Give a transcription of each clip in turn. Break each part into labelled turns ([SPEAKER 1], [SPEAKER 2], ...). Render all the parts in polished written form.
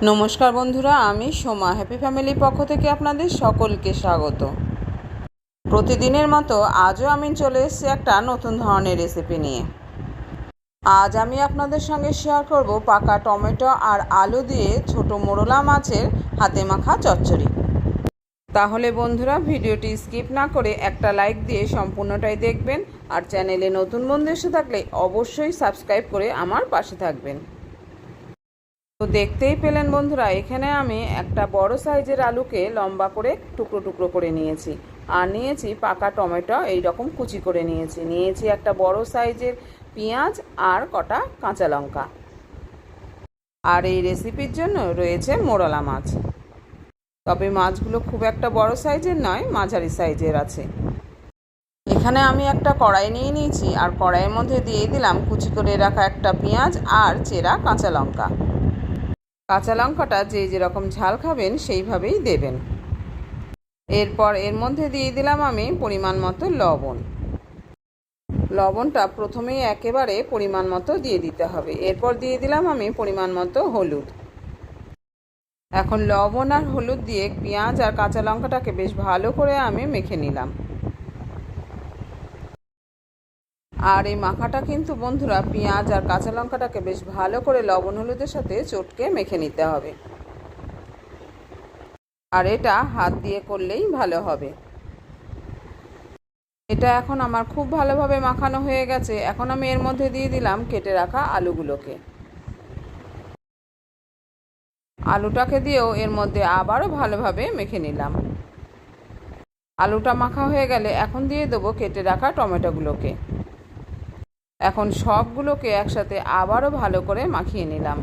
[SPEAKER 1] নমস্কার বন্ধুরা, আমি সোমা হ্যাপি ফ্যামিলির পক্ষ থেকে আপনাদের সকলকে স্বাগত। প্রতিদিনের মতো আজও আমি চলে এসেছি একটা নতুন ধরনের রেসিপি নিয়ে। আজ আমি আপনাদের সঙ্গে শেয়ার করব পাকা টমেটো আর আলু দিয়ে ছোট মোরলা মাছের হাতে মাখা চচ্চড়ি। তাহলে বন্ধুরা, ভিডিওটি স্কিপ না করে একটা লাইক দিয়ে সম্পূর্ণটাই দেখবেন, আর চ্যানেলে নতুন বন্ধু এসে থাকলে অবশ্যই সাবস্ক্রাইব করে আমার পাশে থাকবেন। তো দেখতেই পেলেন বন্ধুরা, এখানে আমি একটা বড় সাইজের আলুকে লম্বা করে টুকরো টুকরো করে নিয়েছি, আর নিয়েছি পাকা টমেটো এই রকম কুচি করে নিয়েছি একটা বড় সাইজের পেঁয়াজ আর কটা কাঁচা লঙ্কা। আর এই রেসিপির জন্য রয়েছে মোরলা মাছ, তবে মাছগুলো খুব একটা বড় সাইজের নয়, মাঝারি সাইজের আছে। এখানে আমি একটা কড়াই নিয়ে নিয়েছি, আর কড়াইয়ের মধ্যে দিয়ে দিলাম কুচি করে রাখা একটা পেঁয়াজ আর চেরা কাঁচা লঙ্কা। কাঁচা লঙ্কাটা যে যেরকম ঝাল খাবেন সেইভাবেই দেবেন। এরপর এর মধ্যে দিয়ে দিলাম আমি পরিমাণ মতো লবণ। লবণটা প্রথমেই একেবারে পরিমাণ মতো দিয়ে দিতে হবে। এরপর দিয়ে দিলাম আমি পরিমাণ মতো হলুদ। এখন লবণ আর হলুদ দিয়ে পেঁয়াজ আর কাঁচা লঙ্কাটাকে বেশ ভালো করে আমি মেখে নিলাম। আর এই মাখাটা কিন্তু বন্ধুরা, পেঁয়াজ আর কাঁচা লঙ্কাটাকে বেশ ভালো করে লবণ হলুদের সাথে চটকে মেখে নিতে হবে। আর এটা হাত দিয়ে করলেই ভালো হবে। এটা এখন আমার খুব ভালোভাবে মাখানো হয়ে গেছে। এখন আমি এর মধ্যে দিয়ে দিলাম কেটে রাখা আলুগুলোকে। আলুটাকে দিয়েও এর মধ্যে আবারও ভালোভাবে মেখে নিলাম। আলুটা মাখা হয়ে গেলে এখন দিয়ে দেবো কেটে রাখা টমেটোগুলোকে। এখন সবগুলোকে একসাথে আবারও ভালো করে মাখিয়ে নিলাম।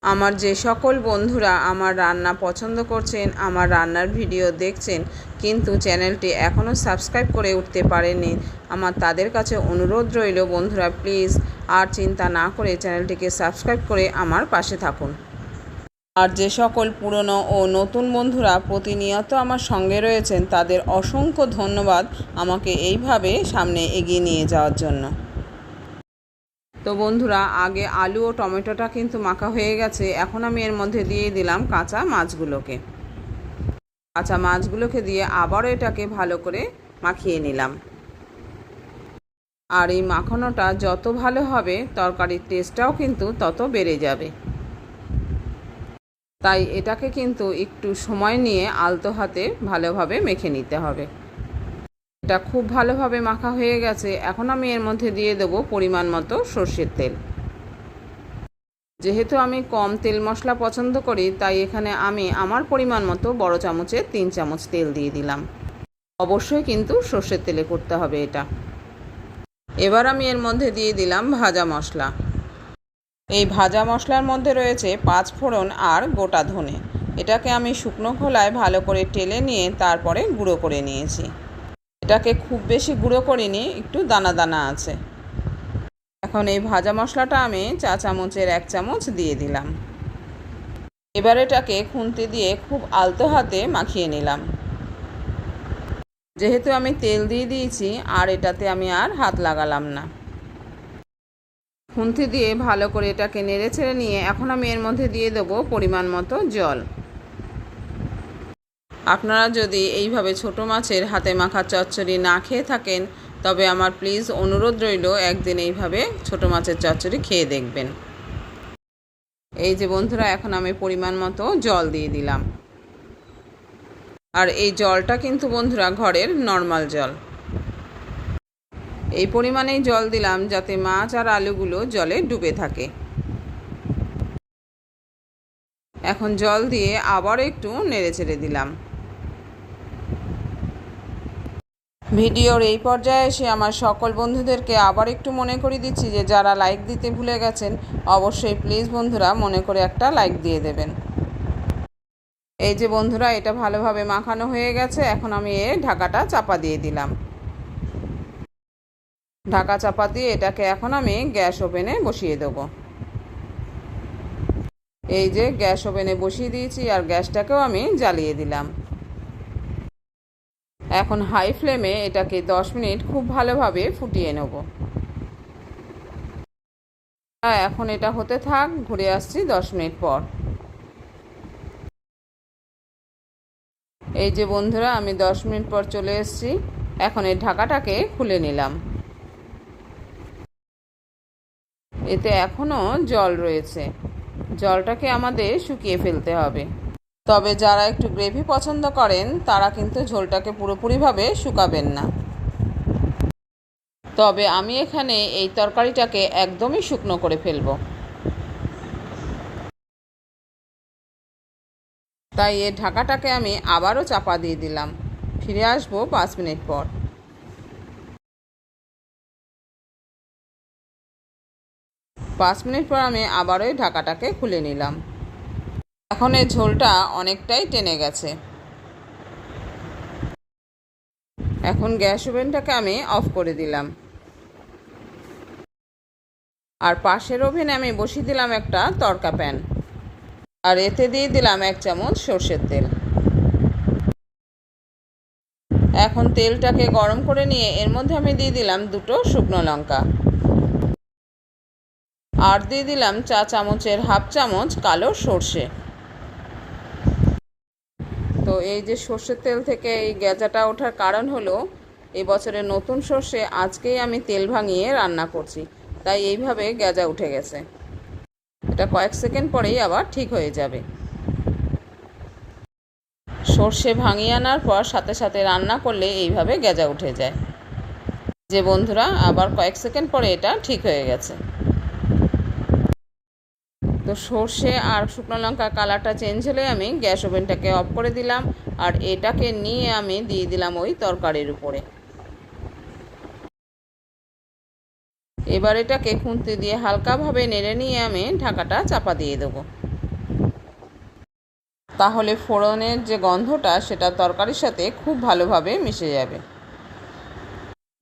[SPEAKER 1] আমার যে সকল বন্ধুরা আমার রান্না পছন্দ করছেন, আমার রান্নার ভিডিও দেখছেন, কিন্তু চ্যানেলটি এখনও সাবস্ক্রাইব করে উঠতে পারেননি, আমার তাদের কাছে অনুরোধ রইল বন্ধুরা, প্লিজ আর চিন্তা না করে চ্যানেলটিকে সাবস্ক্রাইব করে আমার পাশে থাকুন। আর যে সকল পুরনো ও নতুন বন্ধুরা প্রতিনিয়ত আমার সঙ্গে রয়েছেন, তাদের অসংখ্য ধন্যবাদ আমাকে এইভাবে সামনে এগিয়ে নিয়ে যাওয়ার জন্য। তো বন্ধুরা, আগে আলু ও টমেটোটা কিন্তু মাখা হয়ে গেছে। এখন আমি এর মধ্যে দিয়ে দিলাম কাঁচা মাছগুলোকে দিয়ে আবারও এটাকে ভালো করে মাখিয়ে নিলাম। আর এই মাখানোটা যত ভালো হবে, তরকারির টেস্টটাও কিন্তু তত বেড়ে যাবে। তাই এটাকে কিন্তু একটু সময় নিয়ে আলতো হাতে ভালোভাবে মেখে নিতে হবে। এটা খুব ভালোভাবে মাখা হয়ে গেছে। এখন আমি এর মধ্যে দিয়ে দেবো পরিমাণ মতো সর্ষের তেল। যেহেতু আমি কম তেল মশলা পছন্দ করি, তাই এখানে আমি আমার পরিমাণ মতো বড় চামচে 3 চামচ তেল দিয়ে দিলাম। অবশ্যই কিন্তু সর্ষের তেলে করতে হবে এটা। এবার আমি এর মধ্যে দিয়ে দিলাম ভাজা মশলা। এই ভাজা মশলার মধ্যে রয়েছে 5 ফোড়ন আর গোটা ধনে। এটাকে আমি শুকনো খোলায় ভালো করে টেলে নিয়ে তারপরে গুঁড়ো করে নিয়েছি। এটাকে খুব বেশি গুঁড়ো করিনি, একটু দানা দানা আছে। এখন এই ভাজা মশলাটা আমি চা চামচের 1 চামচ দিয়ে দিলাম। এবার এটাকে খুন্তি দিয়ে খুব আলতো হাতে মাখিয়ে নিলাম। যেহেতু আমি তেল দিয়ে দিয়েছি, আর এটাতে আমি আর হাত লাগালাম না। খুন্তি দিয়ে ভালো করে এটাকে নেড়ে ছেড়ে নিয়ে এখন আমি এর মধ্যে দিয়ে দেবো পরিমাণ মতো জল। আপনারা যদি এইভাবে ছোট মাছের হাতে মাখা চচ্চড়ি না খেয়ে থাকেন, তবে আমার প্লিজ অনুরোধ রইল একদিন এইভাবে ছোট মাছের চচ্চড়ি খেয়ে দেখবেন। এই যে বন্ধুরা, এখন আমি পরিমাণ মতো জল দিয়ে দিলাম। আর এই জলটা কিন্তু বন্ধুরা ঘরের নর্মাল জল। এই পরিমাণেই জল দিলাম যাতে মাছ আর আলুগুলো জলে ডুবে থাকে। এখন জল দিয়ে আবার একটু নেড়ে চেড়ে দিলাম। ভিডিওর এই পর্যায়ে এসে আমার সকল বন্ধুদেরকে আবার একটু মনে করিয়ে দিচ্ছি যে যারা লাইক দিতে ভুলে গেছেন, অবশ্যই প্লিজ বন্ধুরা মনে করে একটা লাইক দিয়ে দেবেন। এই যে বন্ধুরা, এটা ভালোভাবে মাখানো হয়ে গেছে। এখন আমি ঢাকাটা চাপা দিয়ে দিলাম। ঢাকা চাপা দিয়ে এটাকে এখন আমি গ্যাস ওভেনে বসিয়ে দেবো। এই যে গ্যাস ওভেনে বসিয়ে দিয়েছি, আর গ্যাসটাকেও আমি জ্বালিয়ে দিলাম। এখন হাই ফ্লেমে এটাকে 10 মিনিট খুব ভালোভাবে ফুটিয়ে নেব। এখন এটা হতে থাক, ঘুরে আসছি 10 মিনিট পর। এই যে বন্ধুরা, আমি 10 মিনিট পর চলে এসেছি। এখন এই ঢাকাটাকে খুলে নিলাম। এতে এখনও জল রয়েছে, জলটাকে আমাদের শুকিয়ে ফেলতে হবে। তবে যারা একটু গ্রেভি পছন্দ করেন তারা কিন্তু ঝোলটাকে পুরোপুরিভাবে শুকাবেন না। তবে আমি এখানে এই তরকারিটাকে একদমই শুকনো করে ফেলবো, তাই এই ঢাকাটাকে আমি আবারও চাপা দিয়ে দিলাম। ফিরে আসবো 5 মিনিট পর। 5 মিনিট পর আমি আবারও এই ঢাকাটাকে খুলে নিলাম। এখন এই ঝোলটা অনেকটাই টেনে গেছে। এখন গ্যাস ওভেনটাকে আমি অফ করে দিলাম, আর পাশের ওভেনে আমি বসিয়ে দিলাম একটা তড়কা প্যান, আর এতে দিয়ে দিলাম 1 চামচ সর্ষের তেল। এখন তেলটাকে গরম করে নিয়ে এর মধ্যে আমি দিয়ে দিলাম 2টো শুকনো লঙ্কা, আর দিয়ে দিলাম 1 চামচের 1/2 চামচ কালো সর্ষে। তো এই যে সর্ষের তেল থেকে এই গেজাটা ওঠার কারণ হলো এবছরের নতুন সর্ষে আজকেই আমি তেল ভাঙিয়ে রান্না করছি, তাই এইভাবে গেজা উঠে গেছে। এটা কয়েক সেকেন্ড পরেই আবার ঠিক হয়ে যাবে। সর্ষে ভাঙিয়ে আনার পর সাথে সাথে রান্না করলে এইভাবে গেজা উঠে যায়। যে বন্ধুরা, আবার কয়েক সেকেন্ড পরে এটা ঠিক হয়ে গেছে। তো সর্ষে আর শুকনো লঙ্কা কালারটা চেঞ্জ হলে আমি গ্যাস ওভেনটাকে অফ করে দিলাম, আর এটাকে নিয়ে আমি দিয়ে দিলাম ওই তরকারির উপরে। এবার এটাকে খুন্তি দিয়ে হালকাভাবে নেড়ে নিয়ে আমি ঢাকাটা চাপা দিয়ে দেবো। তাহলে ফোড়নের যে গন্ধটা সেটা তরকারির সাথে খুব ভালোভাবে মিশে যাবে।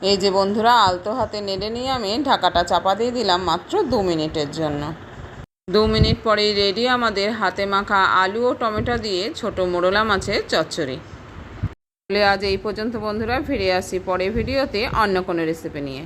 [SPEAKER 1] এই যে বন্ধুরা, আলতো হাতে নেড়ে নিয়ে আমি ঢাকাটা চাপা দিয়ে দিলাম মাত্র 2 মিনিটের জন্য। 2 মিনিট পরেই রেডি আমাদের হাতে মাখা আলু ও টমেটো দিয়ে ছোট মোরলা মাছের চচ্চড়ি। তাহলে আজ এই পর্যন্ত বন্ধুরা, ফিরে আসি পরের ভিডিওতে অন্য কোনো রেসিপি নিয়ে।